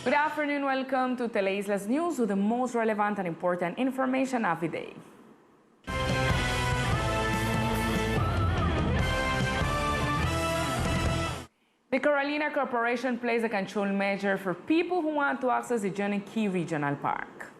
Good afternoon, welcome to Teleislas News with the most relevant and important information of the day. The Carolina Corporation plays a control measure for people who want to access the Johnny Key Regional Park.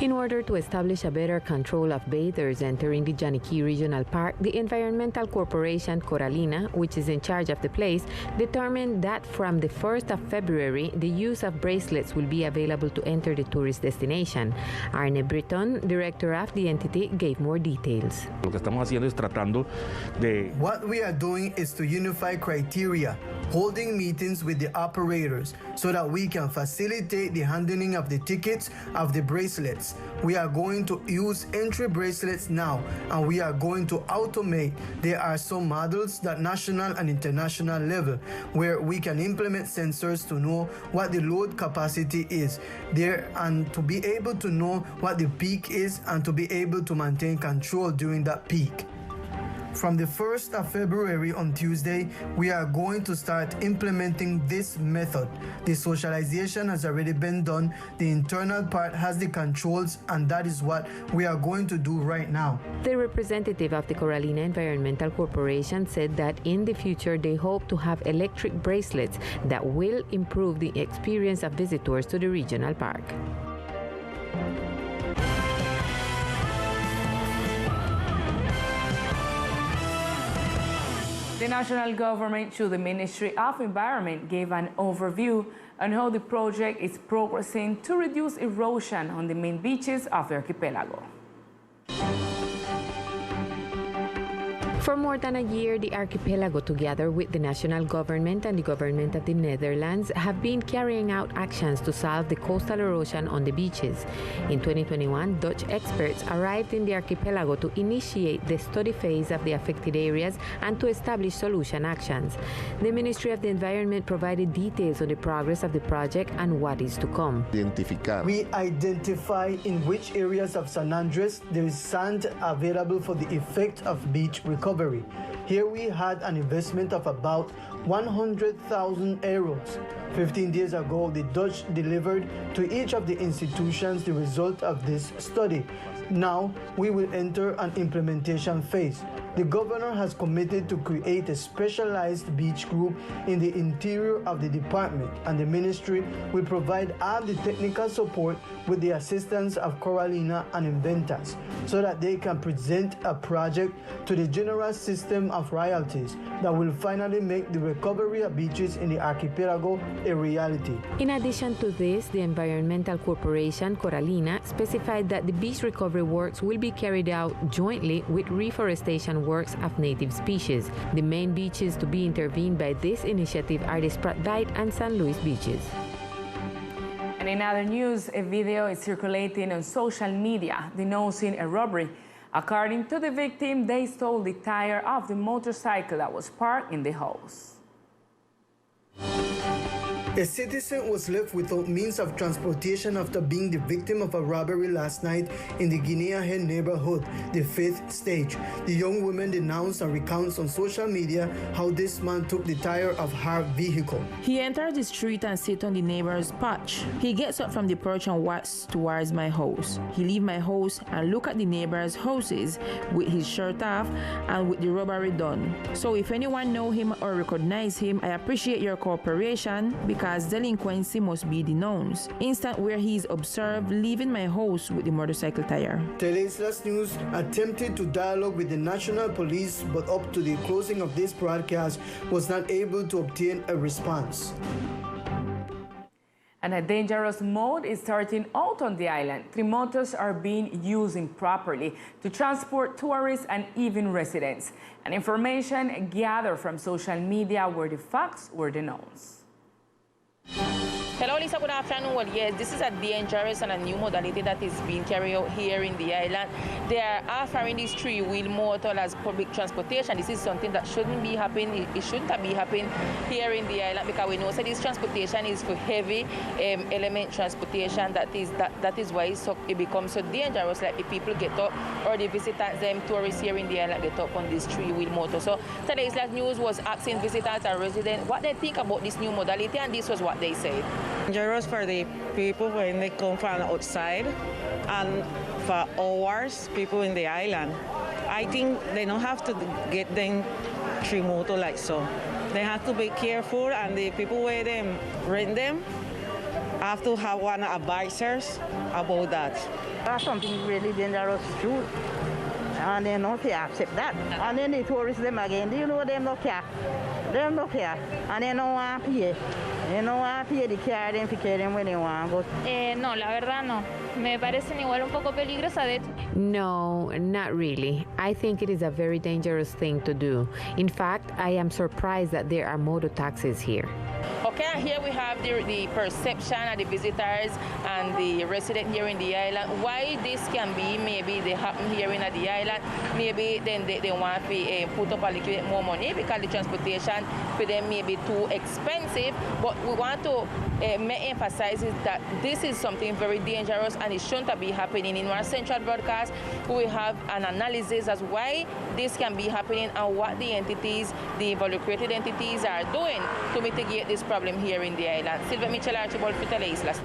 In order to establish a better control of bathers entering the Johnny Key Regional Park, the Environmental Corporation Carolina, which is in charge of the place, determined that from the 1st of February, the use of bracelets will be available to enter the tourist destination. Arne Britton, director of the entity, gave more details. What we are doing is to unify criteria, holding meetings with the operators so that we can facilitate the handling of the tickets of the bracelets. We are going to use entry bracelets now, and we are going to automate. There are some models that national and international level where we can implement sensors to know what the load capacity is there and to be able to know what the peak is and to be able to maintain control during that peak. From the 1st of February on Tuesday, we are going to start implementing this method. The socialization has already been done. The internal part has the controls, and that is what we are going to do right now. The representative of the Carolina Environmental Corporation said that in the future they hope to have electric bracelets that will improve the experience of visitors to the regional park. The national government through the Ministry of Environment gave an overview on how the project is progressing to reduce erosion on the main beaches of the archipelago. For more than a year, the archipelago, together with the national government and the government of the Netherlands, have been carrying out actions to solve the coastal erosion on the beaches. In 2021, Dutch experts arrived in the archipelago to initiate the study phase of the affected areas and to establish solution actions. The Ministry of the Environment provided details on the progress of the project and what is to come. We identify in which areas of San Andres there is sand available for the effect of beach recovery. Here we had an investment of about 100,000 euros. 15 days ago, the Dutch delivered to each of the institutions the result of this study. Now, we will enter an implementation phase. The governor has committed to create a specialized beach group in the interior of the department, and the ministry will provide all the technical support with the assistance of Carolina and Inventas so that they can present a project to the general system of royalties that will finally make the recovery of beaches in the archipelago a reality. In addition to this, the Environmental Corporation Carolina specified that the beach recovery works will be carried out jointly with reforestation works of native species. The main beaches to be intervened by this initiative are the Spratbite and San Luis beaches. And in other news, a video is circulating on social media denouncing a robbery. According to the victim, they stole the tire of the motorcycle that was parked in the house. A citizen was left without means of transportation after being the victim of a robbery last night in the Guinea Hen neighborhood, the 5th stage. The young woman denounced and recounts on social media how this man took the tire of her vehicle. He entered the street and sit on the neighbor's porch. He gets up from the porch and walks towards my house. He leave my house and look at the neighbor's houses with his shirt off and with the robbery done. So if anyone know him or recognize him, I appreciate your cooperation because delinquency must be denounced. Instant where he is observed leaving my house with the motorcycle tire. Teleislas News attempted to dialogue with the National Police, but up to the closing of this broadcast was not able to obtain a response. And a dangerous mode is starting out on the island. 3 motors are being used improperly to transport tourists and even residents. And information gathered from social media where the facts were denounced. Hello, Lisa. Good afternoon. Well, yes, this is a dangerous and a new modality that is being carried out here in the island. They are offering this three-wheel motor as public transportation. This is something that shouldn't be happening. It shouldn't be happening here in the island because we know that this transportation is for heavy element transportation. That is why it becomes so dangerous. Like the people get up, or the visitors, them tourists here in the island get up on this three-wheel motor. So Teleislas News was asking visitors and residents what they think about this new modality, and this was what they said. Dangerous for the people when they come from outside, and for hours, people in the island. I think they don't have to get them three motor like so. They have to be careful, and the people where they rent them have to have one advisors about that. That's something really dangerous too. And they don't accept that. And then the tourists them again, do you know them don't care? Them don't care. And they don't want to pay. They don't want to pay the care them to carry them when they want to go. No, la verdad no. Me parecen igual un poco peligrosa, de hecho. No, not really. I think it is a very dangerous thing to do. In fact, I am surprised that there are motor taxis here. Okay, and here we have the perception of the visitors and the residents here in the island. Why this can be, maybe they happen here in the island, maybe then they want to put up a little bit more money because the transportation for them may be too expensive. But we want to emphasize is that this is something very dangerous and it shouldn't be happening. In our central broadcast, we have an analysis as why this can be happening and what the entities, the involucrated entities are doing to mitigate this problem here in the island. Sylvette Mitchell Archibald for Teleislas.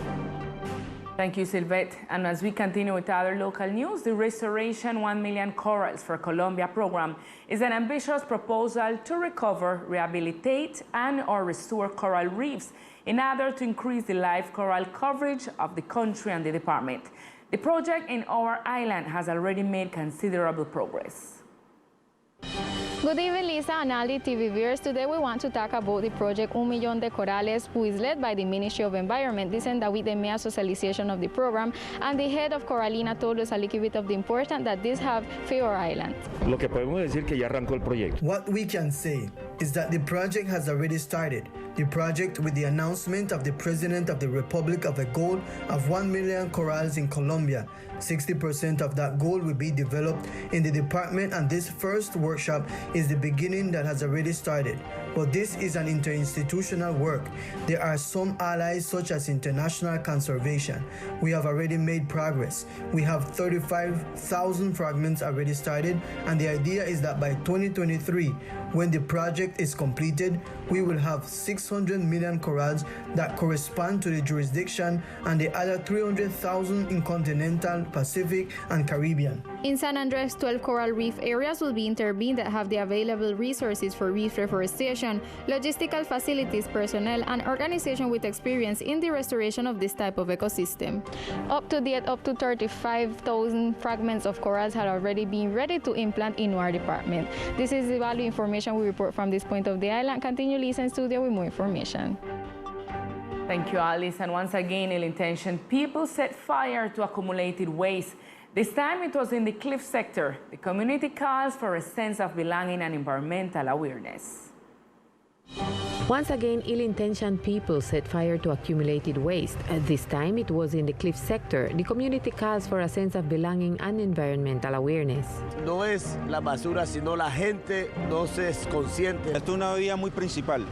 Thank you, Sylvette. And as we continue with other local news, the Restoration 1 Million Corals for Colombia program is an ambitious proposal to recover, rehabilitate, and/or restore coral reefs in order to increase the live coral coverage of the country and the department. The project in our island has already made considerable progress. Good evening, Lisa and Ali TV viewers. Today we want to talk about the project 1 Millón de Corales, who is led by the Ministry of Environment. Dicen David de Mea socialization of the program, and the head of Coralina told us a little bit of the importance that this have for our island. Lo que podemos decir que ya arrancó el proyecto. What we can say is that the project has already started. The project, with the announcement of the President of the Republic of a goal of 1 million corals in Colombia. 60% of that goal will be developed in the department, and this first workshop is the beginning that has already started. But this is an interinstitutional work. There are some allies such as international conservation. We have already made progress. We have 35,000 fragments already started, and the idea is that by 2023, when the project is completed, we will have 600 million corals that correspond to the jurisdiction, and the other 300,000 in continental, Pacific, and Caribbean. In San Andres, 12 coral reef areas will be intervened that have the available resources for reef reforestation, logistical facilities, personnel, and organization with experience in the restoration of this type of ecosystem. Up to date, up to 35,000 fragments of corals had already been ready to implant in our department. This is the value information we report from this point of the island. Continue listening studio with more information. Thank you, Alice. And once again, ill-intentioned people set fire to accumulated waste. This time it was in the cliff sector. The community calls for a sense of belonging and environmental awareness. Once again, ill-intentioned people set fire to accumulated waste. This time it was in the cliff sector. The community calls for a sense of belonging and environmental awareness. No es la basura, sino la gente no se es consciente. Esto es una vía muy principal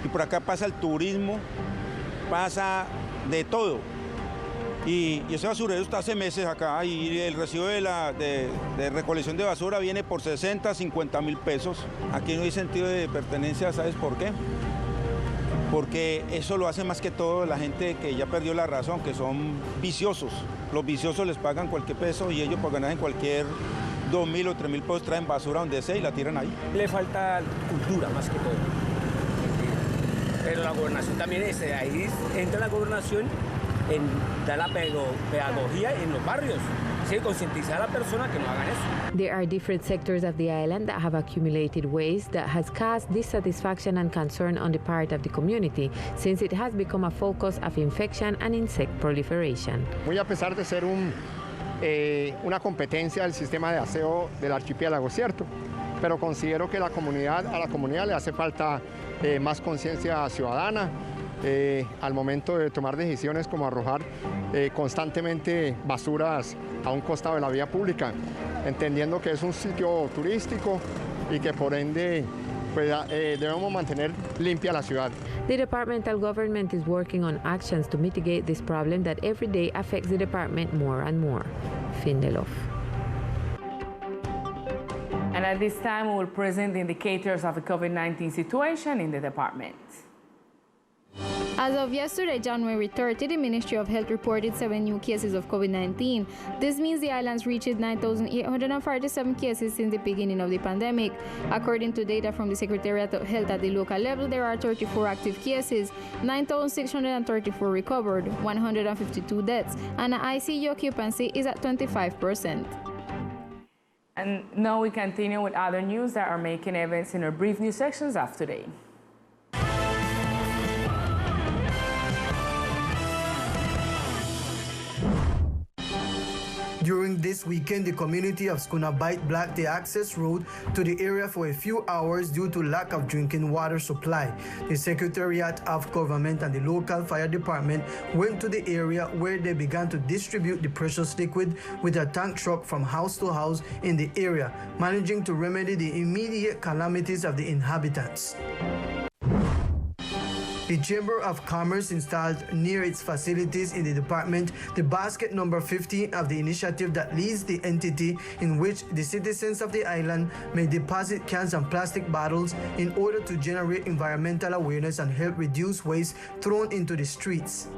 y por acá pasa el turismo, pasa de todo. Y ese basurero está hace meses acá y el recibo de recolección de basura viene por 60, 50 mil pesos. Aquí no hay sentido de pertenencia, ¿sabes por qué? Porque eso lo hace más que todo la gente que ya perdió la razón, que son viciosos. Los viciosos les pagan cualquier peso y ellos por ganar en cualquier 2.000 o 3.000 pesos traen basura donde sea y la tiran ahí. Le falta cultura más que todo. Pero la gobernación también es, ahí entra la gobernación en dar la pedagogía en los barrios, ¿sí? Concientizar a la persona que no hagan eso. There are different sectors of the island that have accumulated waste that has caused dissatisfaction and concern on the part of the community, since it has become a focus of infection and insect proliferation. Muy a pesar de ser una competencia del sistema de aseo del archipiélago, ¿cierto? Pero considero que a la comunidad le hace falta más conciencia ciudadana, al momento de tomar decisiones como arrojar constantemente basuras a un costado de la vía pública, entendiendo que es un sitio turístico y que por ende pues, debemos mantener limpia la ciudad. The departmental government is working on actions to mitigate this problem that every day affects the department more and more. Findelof. And at this time, we will present the indicators of the COVID-19 situation in the department. As of yesterday, January 30, the Ministry of Health reported 7 new cases of COVID-19. This means the islands reached 9,847 cases since the beginning of the pandemic. According to data from the Secretariat of Health at the local level, there are 34 active cases, 9,634 recovered, 152 deaths, and ICU occupancy is at 25%. And now we continue with other news that are making events in our brief news sections of today. During this weekend, the community of Schooner Bight blocked the access road to the area for a few hours due to lack of drinking water supply. The Secretariat of Government and the local fire department went to the area where they began to distribute the precious liquid with a tank truck from house to house in the area, managing to remedy the immediate calamities of the inhabitants. The Chamber of Commerce installed near its facilities in the department the basket number 15 of the initiative that leads the entity in which the citizens of the island may deposit cans and plastic bottles in order to generate environmental awareness and help reduce waste thrown into the streets.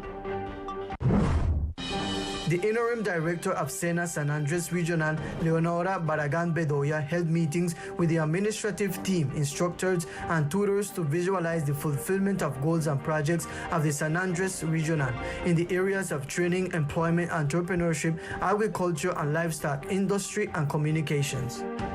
The interim director of SENA San Andres Regional, Leonora Barragan Bedoya, held meetings with the administrative team, instructors, and tutors to visualize the fulfillment of goals and projects of the San Andres Regional in the areas of training, employment, entrepreneurship, agriculture and livestock, industry, and communications.